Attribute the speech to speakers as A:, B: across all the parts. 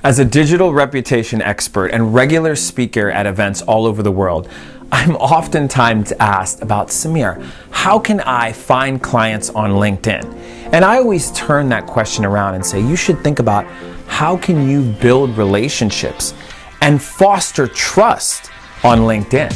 A: As a digital reputation expert and regular speaker at events all over the world, I'm oftentimes asked about, Samir, how can I find clients on LinkedIn? And I always turn that question around and say, you should think about how can you build relationships and foster trust on LinkedIn.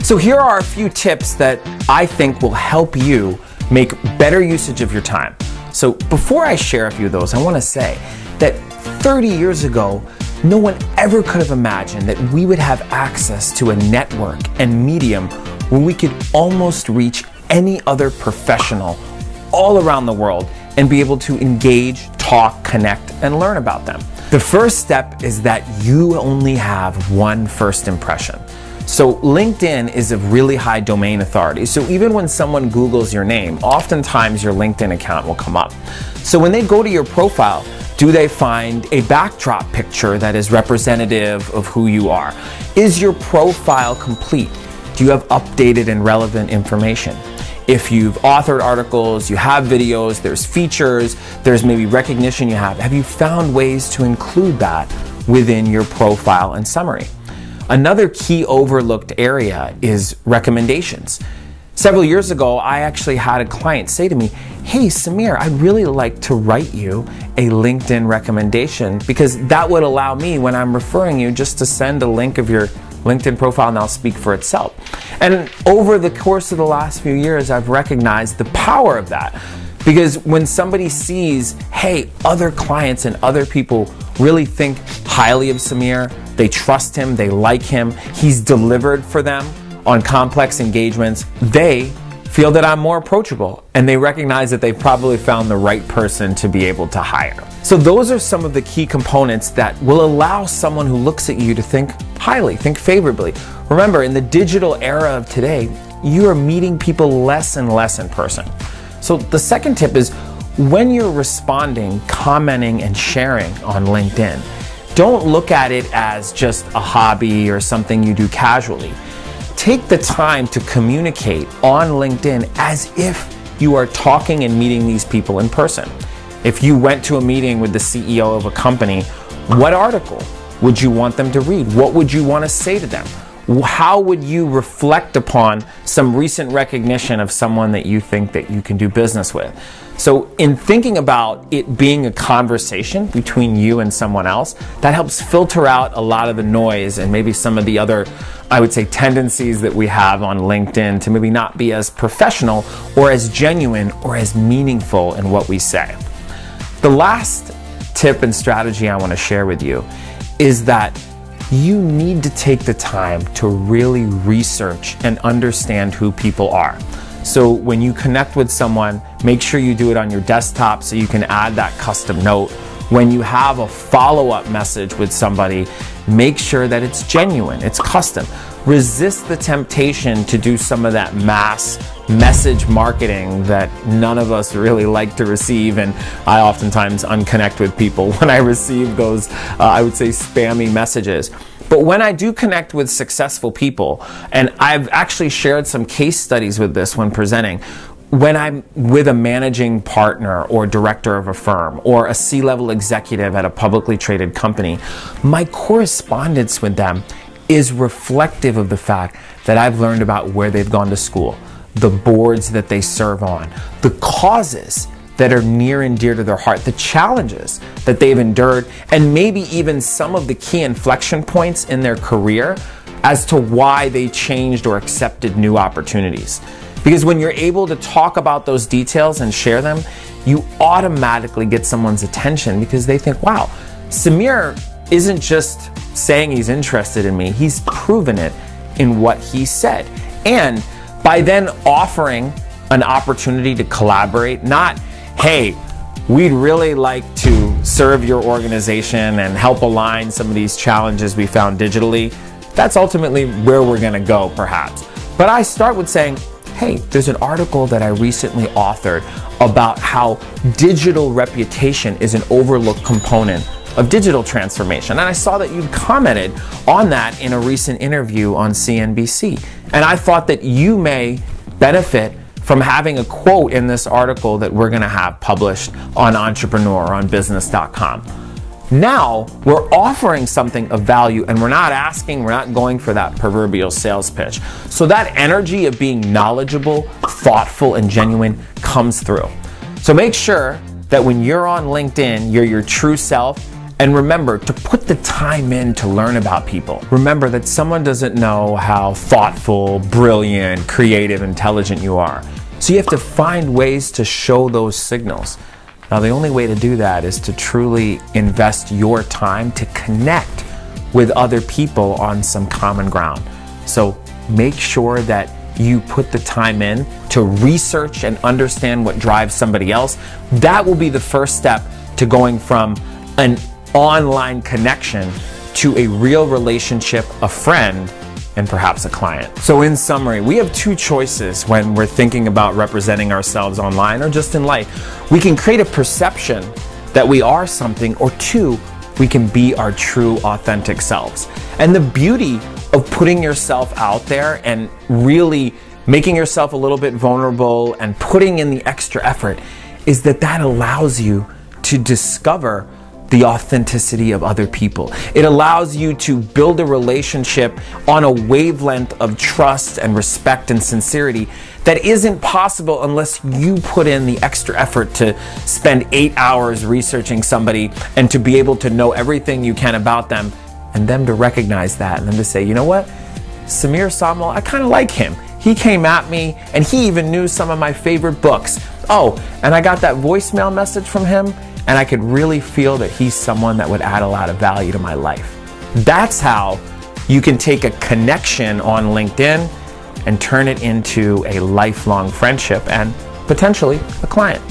A: So here are a few tips that I think will help you make better usage of your time. So before I share a few of those, I want to say that 30 years ago, no one ever could have imagined that we would have access to a network and medium where we could almost reach any other professional all around the world and be able to engage, talk, connect, and learn about them. The first step is that you only have one first impression. So LinkedIn is of really high domain authority. So even when someone Googles your name, oftentimes your LinkedIn account will come up. So when they go to your profile, do they find a backdrop picture that is representative of who you are? Is your profile complete? Do you have updated and relevant information? If you've authored articles, you have videos, there's features, there's maybe recognition you have you found ways to include that within your profile and summary? Another key overlooked area is recommendations. Several years ago, I actually had a client say to me, hey, Samir, I'd really like to write you a LinkedIn recommendation because that would allow me, when I'm referring you, just to send a link of your LinkedIn profile and I'll speak for itself. And over the course of the last few years, I've recognized the power of that. Because when somebody sees, hey, other clients and other people really think highly of Samir, they trust him, they like him, he's delivered for them on complex engagements, they feel that I'm more approachable and they recognize that they've probably found the right person to be able to hire. So those are some of the key components that will allow someone who looks at you to think highly, think favorably. Remember, in the digital era of today, you are meeting people less and less in person. So the second tip is when you're responding, commenting, and sharing on LinkedIn, don't look at it as just a hobby or something you do casually. Take the time to communicate on LinkedIn as if you are talking and meeting these people in person. If you went to a meeting with the CEO of a company, what article would you want them to read? What would you want to say to them? How would you reflect upon some recent recognition of someone that you think that you can do business with? So in thinking about it being a conversation between you and someone else, that helps filter out a lot of the noise and maybe some of the other, I would say, tendencies that we have on LinkedIn to maybe not be as professional or as genuine or as meaningful in what we say. The last tip and strategy I want to share with you is that you need to take the time to really research and understand who people are. So when you connect with someone, make sure you do it on your desktop so you can add that custom note. When you have a follow-up message with somebody, make sure that it's genuine, it's custom. Resist the temptation to do some of that mass message marketing that none of us really like to receive, and I oftentimes unconnect with people when I receive those, I would say, spammy messages. But when I do connect with successful people, and I've actually shared some case studies with this when presenting, when I'm with a managing partner or director of a firm or a C-level executive at a publicly traded company, my correspondence with them is reflective of the fact that I've learned about where they've gone to school, the boards that they serve on, the causes that are near and dear to their heart, the challenges that they've endured, and maybe even some of the key inflection points in their career as to why they changed or accepted new opportunities. Because when you're able to talk about those details and share them, you automatically get someone's attention because they think, wow, Samir isn't just saying he's interested in me, he's proven it in what he said. And by then offering an opportunity to collaborate, not, hey, we'd really like to serve your organization and help align some of these challenges we found digitally, that's ultimately where we're going to go, perhaps. But I start with saying, hey, there's an article that I recently authored about how digital reputation is an overlooked component of digital transformation. And I saw that you'd commented on that in a recent interview on CNBC. And I thought that you may benefit from having a quote in this article that we're going to have published on Entrepreneur, on business.com. Now we're offering something of value, and we're not going for that proverbial sales pitch. So that energy of being knowledgeable, thoughtful, and genuine comes through. So make sure that when you're on LinkedIn, you're your true self. And remember to put the time in to learn about people. Remember that someone doesn't know how thoughtful, brilliant, creative, intelligent you are. So you have to find ways to show those signals. Now, the only way to do that is to truly invest your time to connect with other people on some common ground. So make sure that you put the time in to research and understand what drives somebody else. That will be the first step to going from an online connection to a real relationship, a friend, and perhaps a client. So in summary, we have two choices when we're thinking about representing ourselves online or just in life. We can create a perception that we are something, or two, we can be our true, authentic selves. And the beauty of putting yourself out there and really making yourself a little bit vulnerable and putting in the extra effort is that that allows you to discover the authenticity of other people. It allows you to build a relationship on a wavelength of trust and respect and sincerity that isn't possible unless you put in the extra effort to spend 8 hours researching somebody and to be able to know everything you can about them, and them to recognize that and then to say, you know what, Somal, I kind of like him. He came at me and he even knew some of my favorite books. Oh, and I got that voicemail message from him, and I could really feel that he's someone that would add a lot of value to my life. That's how you can take a connection on LinkedIn and turn it into a lifelong friendship and potentially a client.